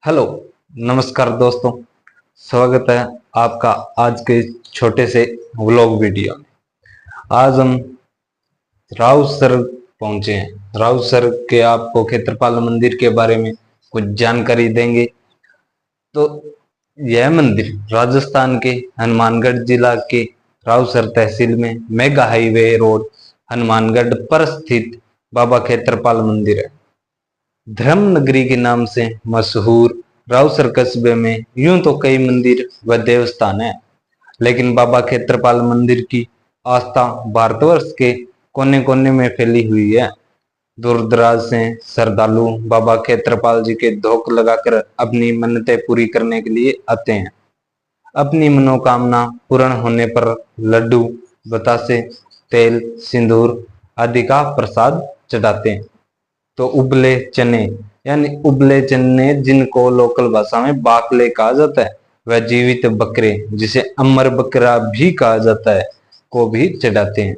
Hello, नमस्कार दोस्तों। स्वागत है आपका आज के छोटे से व्लॉग वीडियो में। आज हम राउसर पहुंचे हैं। राउसर के आपको क्षेत्रपाल मंदिर के बारे में कुछ जानकारी देंगे। तो यह मंदिर राजस्थान के हनुमानगढ़ जिला के राउसर तहसील में मेगा हाईवे रोड हनुमानगढ़ पर स्थित बाबा क्षेत्रपाल मंदिर है। धर्म नगरी के नाम से मशहूर राउसर कस्बे में यूं तो कई मंदिर व देवस्थान हैं, लेकिन बाबा क्षेत्रपाल मंदिर की आस्था भारतवर्ष के कोने कोने में फैली हुई है। दूर दराज से श्रद्धालु बाबा क्षेत्रपाल जी के धोख लगाकर अपनी मन्नतें पूरी करने के लिए आते हैं। अपनी मनोकामना पूर्ण होने पर लड्डू, बतासे, तेल, सिंदूर आदि का प्रसाद चढ़ाते हैं। तो उबले चने यानी उबले चने, जिनको लोकल भाषा में बाकले कहा जाता है, वह जीवित बकरे, जिसे अमर बकरा भी कहा जाता है, को भी चढ़ाते हैं।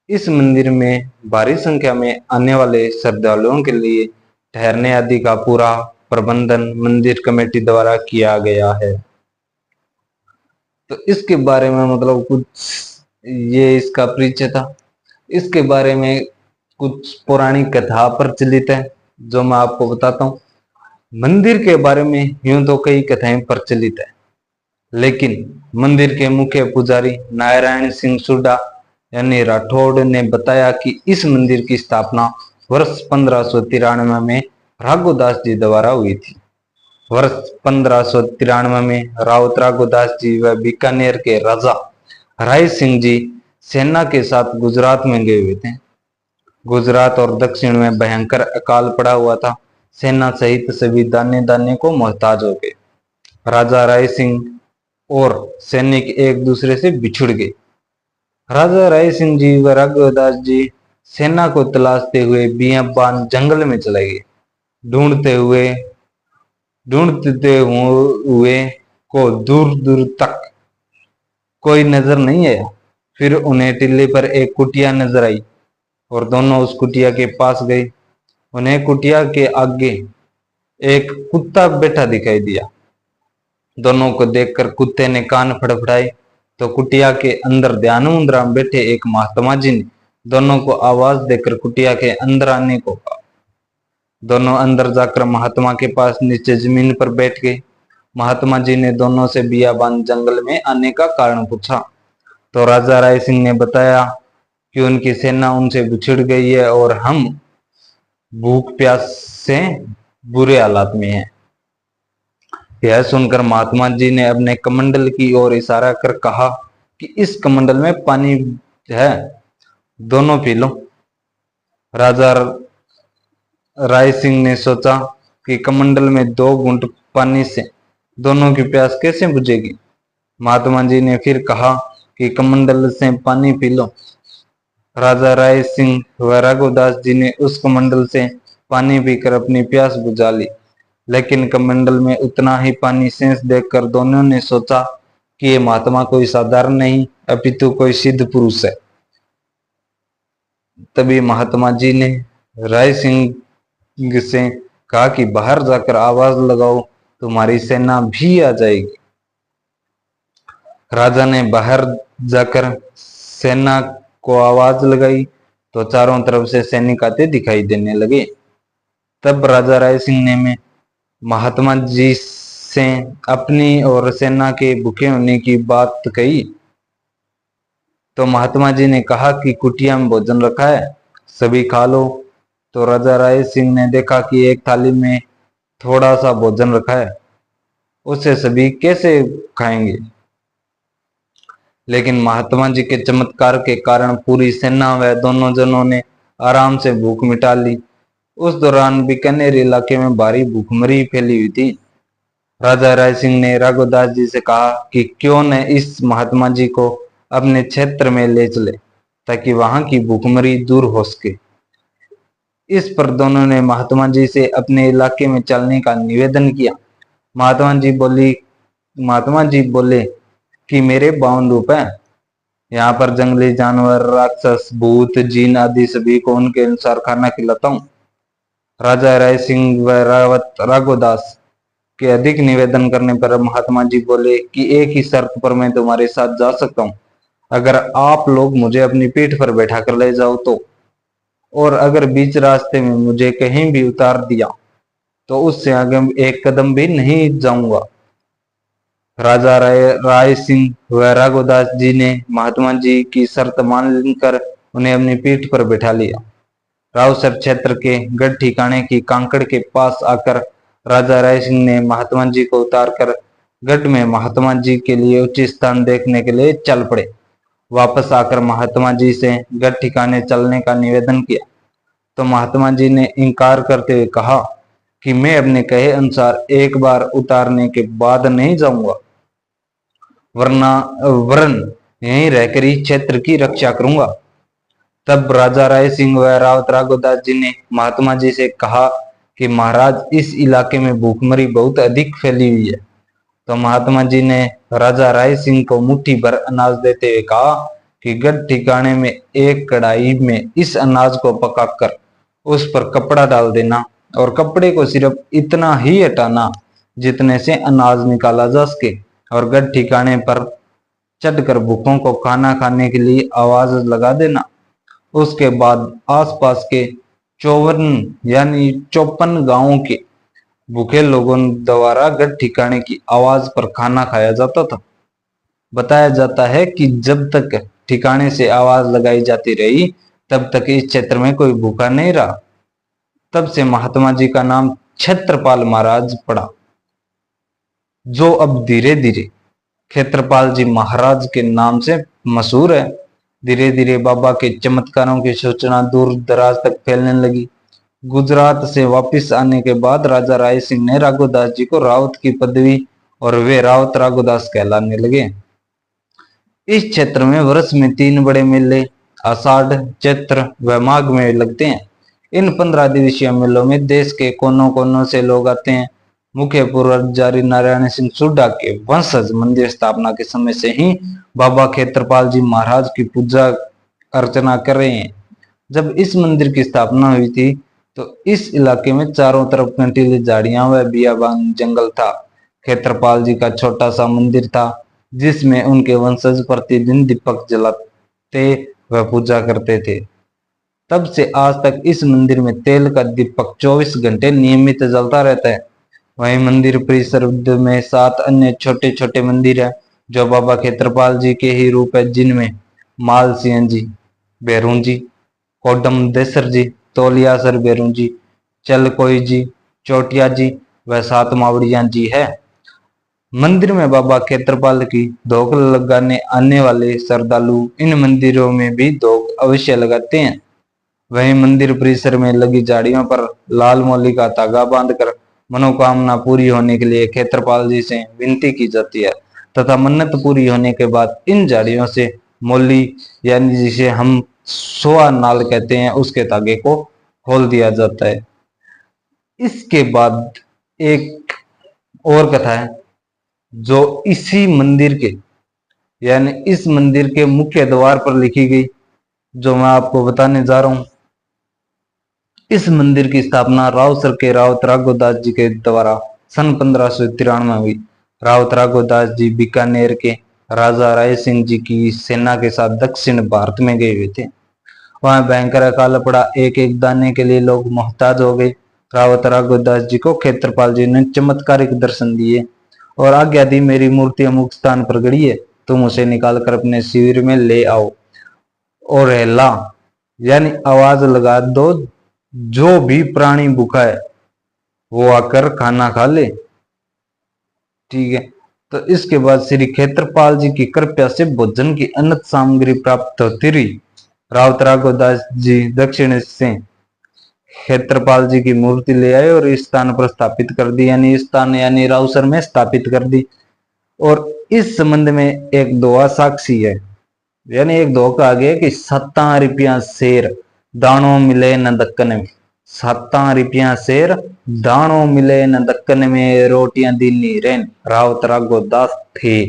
इस मंदिर में भारी संख्या में आने वाले श्रद्धालुओं के लिए ठहरने आदि का पूरा प्रबंधन मंदिर कमेटी द्वारा किया गया है। तो इसके बारे में मतलब कुछ ये इसका परिचय था। इसके बारे में कुछ पौराणिक कथा प्रचलित है जो मैं आपको बताता हूँ। मंदिर के बारे में यूं तो कई कथाएं प्रचलित है, लेकिन मंदिर के मुख्य पुजारी नारायण सिंह सुड्डा यानी राठौड़ ने बताया कि इस मंदिर की स्थापना वर्ष 1593 में राघोदास जी द्वारा हुई थी। वर्ष 1593 में राउत राघोदास जी व बीकानेर के राजा राय सिंह जी सेना के साथ गुजरात में गए हुए थे। गुजरात और दक्षिण में भयंकर अकाल पड़ा हुआ था। सेना सहित सभी दाने दाने को मोहताज हो गए। राजा राय सिंह और सैनिक एक दूसरे से बिछुड़ गए। राजा राय सिंह जी व राघवदास जी सेना को तलाशते हुए बियाबान जंगल में चले गए। ढूंढते हुए को दूर दूर तक कोई नजर नहीं आया। फिर उन्हें टिल्ले पर एक कुटिया नजर आई और दोनों उस कुटिया के पास गए। उन्हें कुटिया के आगे एक कुत्ता बैठा दिखाई दिया। दोनों को देखकर कुत्ते ने कान फड़फड़ाए तो कुटिया के अंदर ध्यान मुद्रा में बैठे एक महात्मा जी ने दोनों को आवाज देकर कुटिया के अंदर आने को कहा। दोनों अंदर जाकर महात्मा के पास नीचे जमीन पर बैठ गए। महात्मा जी ने दोनों से बियाबान जंगल में आने का कारण पूछा तो राजा राय सिंह ने बताया कि उनकी सेना उनसे बिछुड़ गई है और हम भूख प्यास से बुरे हालात में हैं। यह सुनकर महात्मा जी ने अपने कमंडल की ओर इशारा कर कहा कि इस कमंडल में पानी है, दोनों पी लो। राजा राय सिंह ने सोचा कि कमंडल में 2 घूंट पानी से दोनों की प्यास कैसे बुझेगी। महात्मा जी ने फिर कहा कि कमंडल से पानी पी लो। राजा राय सिंह व राघोदास जी ने उस कमंडल से पानी पीकर अपनी प्यास बुझा ली, लेकिन कमंडल में उतना ही पानी शेष देखकर दोनों ने सोचा कि ये महात्मा कोई साधारण नहीं अपितु कोई सिद्ध पुरुष है। तभी महात्मा जी ने राय सिंह से कहा कि बाहर जाकर आवाज लगाओ, तुम्हारी सेना भी आ जाएगी। राजा ने बाहर जाकर सेना को आवाज लगाई तो चारों तरफ से सैनिक आते दिखाई देने लगे। तब राजा राय सिंह ने महात्मा जी से अपनी और सेना के भूखे होने की बात कही तो महात्मा जी ने कहा कि कुटिया में भोजन रखा है, सभी खा लो। तो राजा राय सिंह ने देखा कि एक थाली में थोड़ा सा भोजन रखा है, उसे सभी कैसे खाएंगे। लेकिन महात्मा जी के चमत्कार के कारण पूरी सेना व दोनों जनों ने आराम से भूख मिटा ली। उस दौरान बीकानेर इलाके में भारी भूखमरी फैली हुई थी। राजा राय सिंह ने राघोदास जी से कहा कि क्यों न इस महात्मा जी को अपने क्षेत्र में ले चले ताकि वहां की भूखमरी दूर हो सके। इस पर दोनों ने महात्मा जी से अपने इलाके में चलने का निवेदन किया। महात्मा जी बोले कि मेरे 52 रूप हैं। यहाँ पर जंगली जानवर, राक्षस, भूत, जीन आदि सभी को उनके अनुसार खाना खिलाता हूँ। राजा राय सिंह व राघोदास के अधिक निवेदन करने पर महात्मा जी बोले कि एक ही शर्त पर मैं तुम्हारे साथ जा सकता हूँ, अगर आप लोग मुझे अपनी पीठ पर बैठा कर ले जाओ तो, और अगर बीच रास्ते में मुझे कहीं भी उतार दिया तो उससे आगे एक कदम भी नहीं जाऊंगा। राजा राय सिंह व राघोदास जी ने महात्मा जी की शर्त मान कर उन्हें अपनी पीठ पर बैठा लिया। रावसर क्षेत्र के गढ़ ठिकाने की कांकड़ के पास आकर राजा राय सिंह ने महात्मा जी को उतार कर गढ़ में महात्मा जी के लिए उचित स्थान देखने के लिए चल पड़े। वापस आकर महात्मा जी से गढ़ ठिकाने चलने का निवेदन किया तो महात्मा जी ने इनकार करते हुए कहा कि मैं अपने कहे अनुसार एक बार उतारने के बाद नहीं जाऊंगा, वरन यहीं रहकर इस क्षेत्र की रक्षा करूंगा। तब राजा राय सिंह व रावत राघोदास जी ने महात्मा जी से कहा कि महाराज, इस इलाके में भूखमरी बहुत अधिक फैली हुई है। तो महात्मा जी ने राजा राय सिंह को मुट्ठी भर अनाज देते हुए कहा कि गढ़ ठिकाने में एक कढ़ाई में इस अनाज को पकाकर उस पर कपड़ा डाल देना और कपड़े को सिर्फ इतना ही हटाना जितने से अनाज निकाला जा सके, और गढ़ ठिकाने पर चढ़कर भूखों को खाना खाने के लिए आवाज लगा देना। उसके बाद आसपास के 54 गांवों के भूखे लोगों द्वारा गढ़ ठिकाने की आवाज पर खाना खाया जाता था। बताया जाता है कि जब तक ठिकाने से आवाज लगाई जाती रही तब तक इस क्षेत्र में कोई भूखा नहीं रहा। तब से महात्मा जी का नाम क्षेत्रपाल महाराज पड़ा, जो अब धीरे धीरे क्षेत्रपाल जी महाराज के नाम से मशहूर है। धीरे धीरे बाबा के चमत्कारों की सूचना दूर दराज तक फैलने लगी। गुजरात से वापस आने के बाद राजा राय सिंह ने राघोदास जी को रावत की पदवी और वे रावत राघोदास कहलाने लगे। इस क्षेत्र में वर्ष में 3 बड़े मेले आषाढ़, चैत्र व माघ में लगते हैं। इन 15 दिवसीय मेलों में देश के कोनों कोनों से लोग आते हैं। मुख्य पूर्वजारी नारायण सिंह सुड्डा के वंशज मंदिर स्थापना के समय से ही बाबा क्षेत्रपाल जी महाराज की पूजा अर्चना कर रहे हैं। जब इस मंदिर की स्थापना हुई थी तो इस इलाके में चारों तरफ कंटीली झाड़ियां व बियाबान जंगल था। क्षेत्रपाल जी का छोटा सा मंदिर था जिसमें उनके वंशज प्रतिदिन दीपक जलाते व पूजा करते थे। तब से आज तक इस मंदिर में तेल का दीपक 24 घंटे नियमित जलता रहता है। वहीं मंदिर परिसर में 7 अन्य छोटे छोटे मंदिर है जो बाबा क्षेत्रपाल जी के ही रूप है, जिनमें माल सिंह जी, भैरू जी, कोडम देसर जी, तोलियासर भैरू जी, चलकोई जी, चोटिया जी व 7 मावड़िया जी है। मंदिर में बाबा क्षेत्रपाल की धोख लगाने आने वाले श्रद्धालु इन मंदिरों में भी धोख अवश्य लगाते हैं। वहीं मंदिर परिसर में लगी झाड़ियों पर लाल मोली का धागा बांधकर मनोकामना पूरी होने के लिए क्षेत्रपाल जी से विनती की जाती है तथा मन्नत पूरी होने के बाद इन झाड़ियों से मोली यानी जिसे हम सोआ नाल कहते हैं उसके धागे को खोल दिया जाता है। इसके बाद एक और कथा है जो इसी मंदिर के यानी इस मंदिर के मुख्य द्वार पर लिखी गई, जो मैं आपको बताने जा रहा हूं। इस मंदिर की स्थापना रावसर के रावत राघोदास जी के द्वारा सन 1593 में हुई। रावत राघोदास जी बीकानेर के राजा राय सिंह जी की सेना के साथ दक्षिण भारत में गए हुए थे। वहां भयंकर अकाल पड़ा, एक एक दाने के लिए लोग मोहताज हो गए। रावत राघोदास जी को क्षेत्रपाल जी ने चमत्कारिक दर्शन दिए और आज्ञा दी, मेरी मूर्ति अमुक स्थान पर गड़ी है, तुम उसे निकाल कर अपने शिविर में ले आओ और हेला यानी आवाज लगा दो, जो भी प्राणी भूखा है वो आकर खाना खा ले। ठीक है, तो इसके बाद श्री क्षेत्रपाल जी की कृपा से भोजन की अनंत सामग्री प्राप्त होती रही। रावत राघोदास जी दक्षिण से क्षेत्रपाल जी की मूर्ति ले आए और इस स्थान पर स्थापित कर दी, यानी इस स्थान यानी रावसर में स्थापित कर दी। और इस संबंध में एक दोहा साक्षी है, यानी एक दोहा कहा गया कि 7 रुपया शेर दाणों मिले न दक्कन में, 7 रुपया शेर दाणों मिले न दक्कन में, रोटियां दीनी रेन रावत राघोदास थे।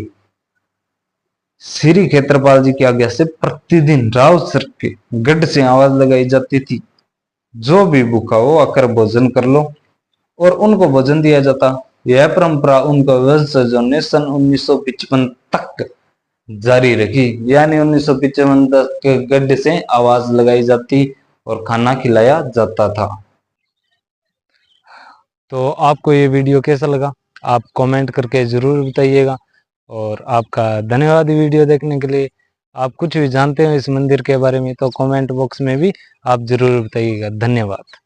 श्री क्षेत्रपाल जी की आज्ञा से प्रतिदिन रावसर के गढ़ से आवाज लगाई जाती थी, जो भी भूखा हो आकर भोजन कर लो, और उनको भोजन दिया जाता। यह परंपरा उनका वंशजों ने सन 1955 तक जारी रखी। यानी 1955 तक गड्ढे से आवाज लगाई जाती और खाना खिलाया जाता था। तो आपको ये वीडियो कैसा लगा आप कमेंट करके ज़रूर बताइएगा, और आपका धन्यवाद वीडियो देखने के लिए। आप कुछ भी जानते हो इस मंदिर के बारे में तो कमेंट बॉक्स में भी आप ज़रूर बताइएगा। धन्यवाद।